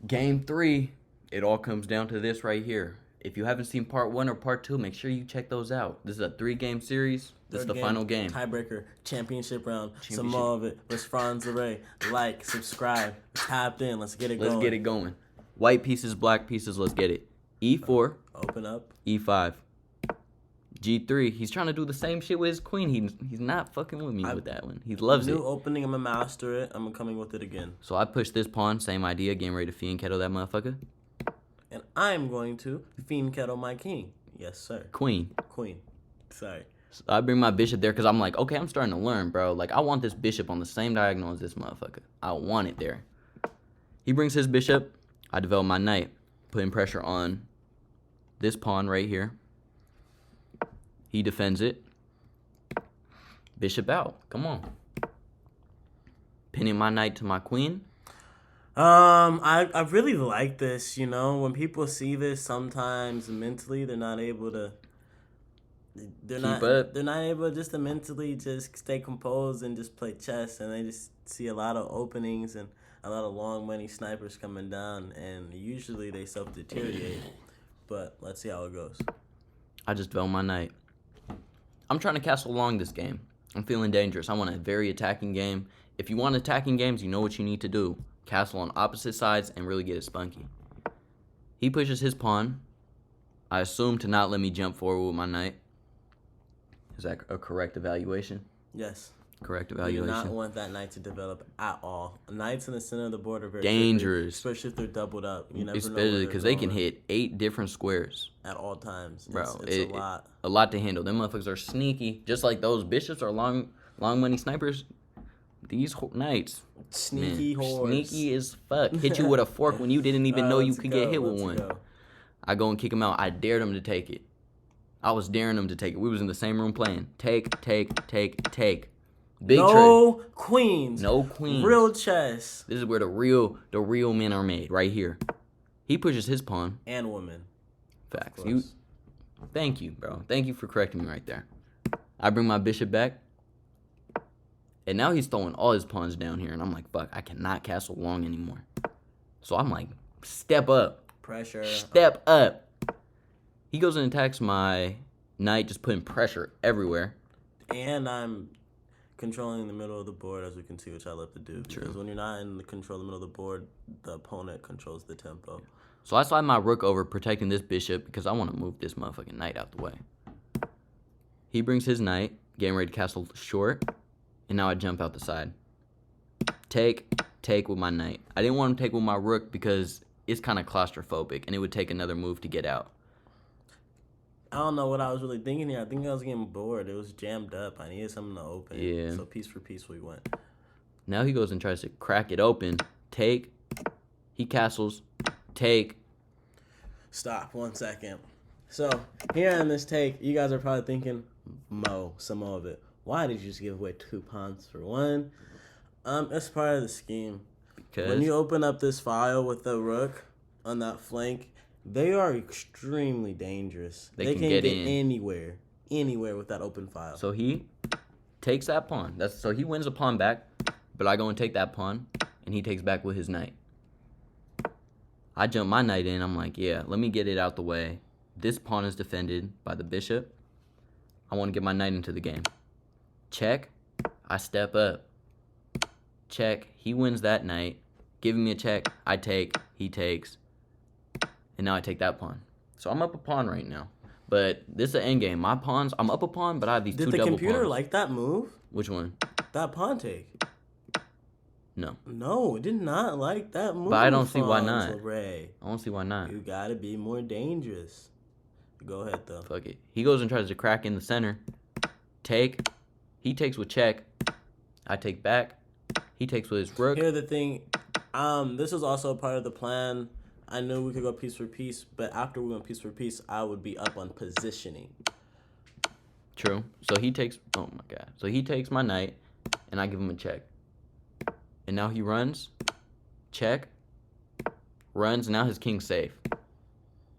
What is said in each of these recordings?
Game 3, it all comes down to this right here. If you haven't seen part 1 or part 2, make sure you check those out. This is a 3-game series. This is the final game. Tiebreaker, championship round. Some Championship. more of it. Let's RIVALRY. Like, subscribe, tapped in. Let's get it going. Let's get it going. White pieces, black pieces, let's get it. E4. Open up. E5. G3. He's trying to do the same shit with his queen. He's not fucking with me with that one. He loves it. New opening, I'm going to master it. I'm coming with it again. So I push this pawn, same idea, getting ready to fiend kettle that motherfucker. And I'm going to fiend kettle my king. Yes, sir. Queen. Sorry. So I bring my bishop there because I'm like, okay, I'm starting to learn, bro. Like, I want this bishop on the same diagonal as this motherfucker. I want it there. He brings his bishop. I develop my knight, putting pressure on this pawn right here. He defends it. Bishop out. Come on. Pinning my knight to my queen. I really like this, you know. When people see this, sometimes mentally they're not able to they're not able just to mentally just stay composed and just play chess, and they just see a lot of openings and a lot of long money snipers coming down, and usually they self-deteriorate. But let's see how it goes. I just developed my knight. I'm trying to castle long this game. I'm feeling dangerous. I want a very attacking game. If you want attacking games, you know what you need to do. Castle on opposite sides and really get it spunky. He pushes his pawn. I assume to not let me jump forward with my knight. Is that a correct evaluation? Yes. Correct You evaluation. do not want that knight to develop at all. Knights in the center of the board are very Dangerous. tricky, especially if they're doubled up. You never know Especially because they can hit 8 different squares. at all times. Bro, It's a lot. A lot to handle. Them motherfuckers are sneaky. Just like those bishops are long money snipers. These knights. Sneaky whores. Sneaky as fuck. Hit you with a fork when you didn't even know you could get hit with one. I go and kick him out. I dared him to take it. I was daring him to take it. We was in the same room playing. Take. Big no trade. queens. No queens. Real chess. This is where the real men are made, right here. He pushes his pawn. And women. Facts. Thank you, bro. Thank you for correcting me right there. I bring my bishop back. And now he's throwing all his pawns down here. And I'm like, fuck, I cannot castle long anymore. So I'm like, step up. Pressure. Step up. He goes and attacks my knight, just putting pressure everywhere. And I'm controlling the middle of the board, as we can see, which I love to do. True. Because when you're not in the control of the middle of the board, the opponent controls the tempo. So I slide my rook over, protecting this bishop, because I want to move this motherfucking knight out the way. He brings his knight, getting ready to castle short. And now I jump out the side. Take with my knight. I didn't want him to take with my rook because it's kind of claustrophobic, and it would take another move to get out. I don't know what I was really thinking here. I think I was getting bored. It was jammed up. I needed something to open. Yeah. So piece for piece we went. Now he goes and tries to crack it open. Take. He castles. Take. Stop 1 second. So here in this take, you guys are probably thinking, some of it. Why did you just give away 2 pawns for 1? It's part of the scheme. Because When you open up this file with the rook on that flank, they are extremely dangerous. They can get in. anywhere with that open file. So he takes that pawn. So he wins a pawn back, but I go and take that pawn, and he takes back with his knight. I jump my knight in. I'm like, yeah, let me get it out the way. This pawn is defended by the bishop. I want to get my knight into the game. Check. I step up. Check. He wins that knight. Giving me a check. I take. He takes. And now I take that pawn. So I'm up a pawn right now. But this is an endgame. My pawns, I'm up a pawn, but I have these 2 double pawns. Did the computer like that move? Which one? That pawn take. No. No, it did not like that move. But I don't see why not. Ray. I don't see why not. You gotta be more dangerous. Go ahead, though. Fuck it. He goes and tries to crack in the center. Take. He takes with check. I take back. He takes with his rook. Here's the thing. This was also part of the plan. I knew we could go piece for piece, but after we went piece for piece, I would be up on positioning. True. So he takes... Oh, my God. So he takes my knight, and I give him a check. And now he runs. Check. Runs. Now his king's safe.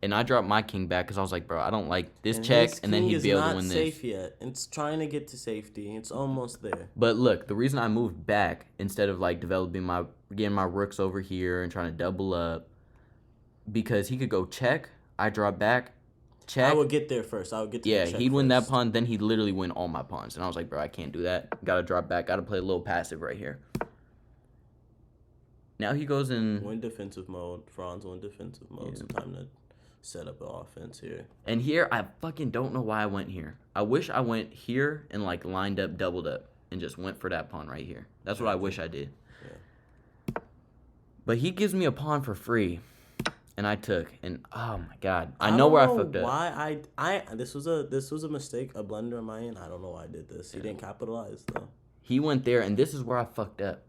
And I dropped my king back because I was like, bro, I don't like this check, and then he'd be able to win this. It's not safe yet. It's trying to get to safety. It's almost there. But look, the reason I moved back instead of like getting my rooks over here and trying to double up, because he could go check, I drop back, check. I would get there first. I would get to yeah, the check he'd win that first. pawn, then he'd literally win all my pawns. And I was like, bro, I can't do that. Gotta drop back, gotta play a little passive right here. Now he goes in... Win defensive mode. Franz win defensive mode. Yeah. Some time to set up an offense here. And here, I fucking don't know why I went here. I wish I went here and, like, lined up, doubled up, and just went for that pawn right here. That's what I wish I did. Yeah. But he gives me a pawn for free, and I took. And, oh, my God. I know where I fucked up. Why this was a mistake, a blunder on my end. I don't know why I did this. He didn't capitalize, though. He went there, and this is where I fucked up.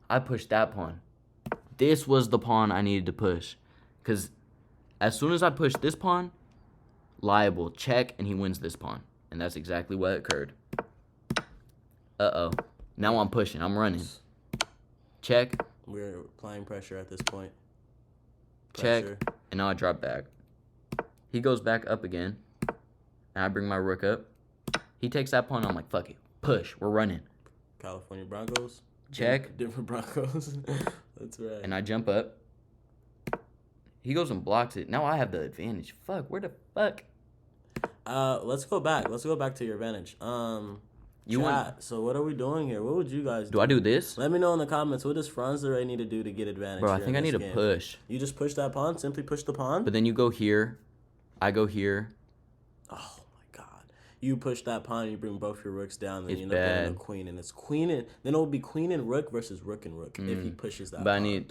I pushed that pawn. This was the pawn I needed to push. Because as soon as I pushed this pawn, liable, check, and he wins this pawn. And that's exactly what occurred. Uh-oh. Now I'm pushing. I'm running. Check. We're applying pressure at this point. Check. And now I drop back. He goes back up again. And I bring my rook up. He takes that pawn. I'm like, fuck it. Push. We're running. California Broncos. Check. Different Broncos. That's right. And I jump up. He goes and blocks it. Now I have the advantage. Fuck. Where the fuck? Let's go back. Let's go back to your advantage. You want? So what are we doing here? What would you guys do? Do I do this? Let me know in the comments. What does Franz need to do to get advantage? Bro, I think I need to push. You just push that pawn? Simply push the pawn? But then you go here. I go here. Oh, my God. You push that pawn, you bring both your rooks down, then It's you end up bad. winning a queen. And it's queen and... Then it will be queen and rook versus rook and rook if he pushes that pawn.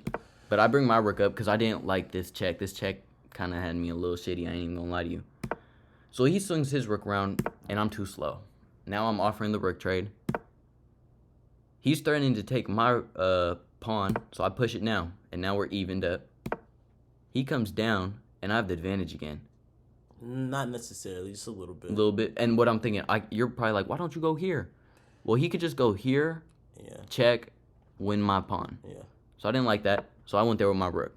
But I bring my rook up because I didn't like this check. This check kind of had me a little shitty. I ain't even going to lie to you. So he swings his rook around, and I'm too slow. Now I'm offering the rook trade. He's threatening to take my pawn, so I push it now. And now we're evened up. He comes down, and I have the advantage again. Not necessarily, just a little bit. A little bit. And what I'm thinking, you're probably like, why don't you go here? Well, he could just go here, check, win my pawn. Yeah. So I didn't like that. So I went there with my rook.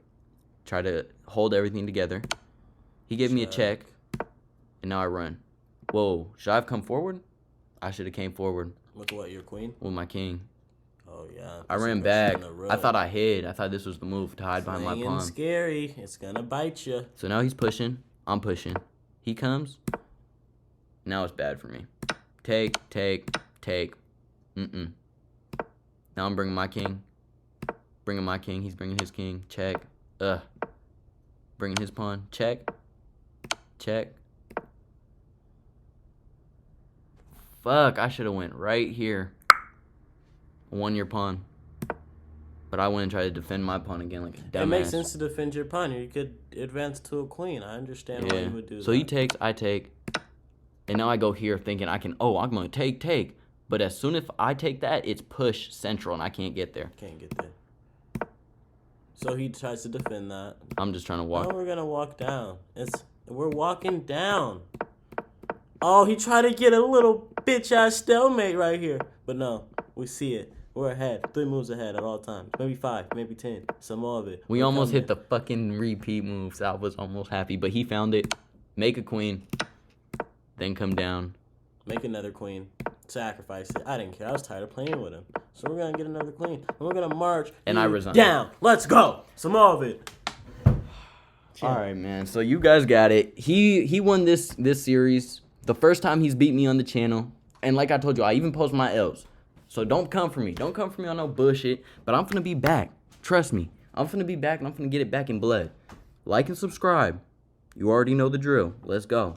Try to hold everything together. He gave me a check, and now I run. Whoa, should I have come forward? I should have came forward. With what, your queen? With my king. Oh, yeah. I ran back. I thought I hid. I thought this was the move to hide behind my pawn. Scary. It's going to bite you. So now he's pushing. I'm pushing. He comes. Now it's bad for me. Take. Mm-mm. Now I'm bringing my king. Bringing my king. He's bringing his king. Check. Bringing his pawn. Check. Fuck, I should have went right here. Won your pawn. But I went and tried to defend my pawn again like a dumbass. It makes sense to defend your pawn. You could advance to a queen. I understand why you would do that. So he takes, I take. And now I go here thinking I can, I'm going to take. But as soon as I take that, it's push central and I can't get there. Can't get there. So he tries to defend that. I'm just trying to walk. Now we're going to walk down. We're walking down. Oh, he tried to get a little bitch-ass stalemate right here. But no, we see it. We're ahead. 3 moves ahead at all times. Maybe 5, maybe 10. Some more of it. We almost hit the fucking repeat moves. I was almost happy. But he found it. Make a queen. Then come down. Make another queen. Sacrifice it. I didn't care. I was tired of playing with him. So we're going to get another queen. And we're going to march. And I resigned. Down. Let's go. Some more of it. All right, man. So you guys got it. He won this series. The first time he's beat me on the channel. And like I told you, I even post my L's. So don't come for me. Don't come for me on no bullshit. But I'm finna be back. Trust me. I'm finna be back and I'm finna get it back in blood. Like and subscribe. You already know the drill. Let's go.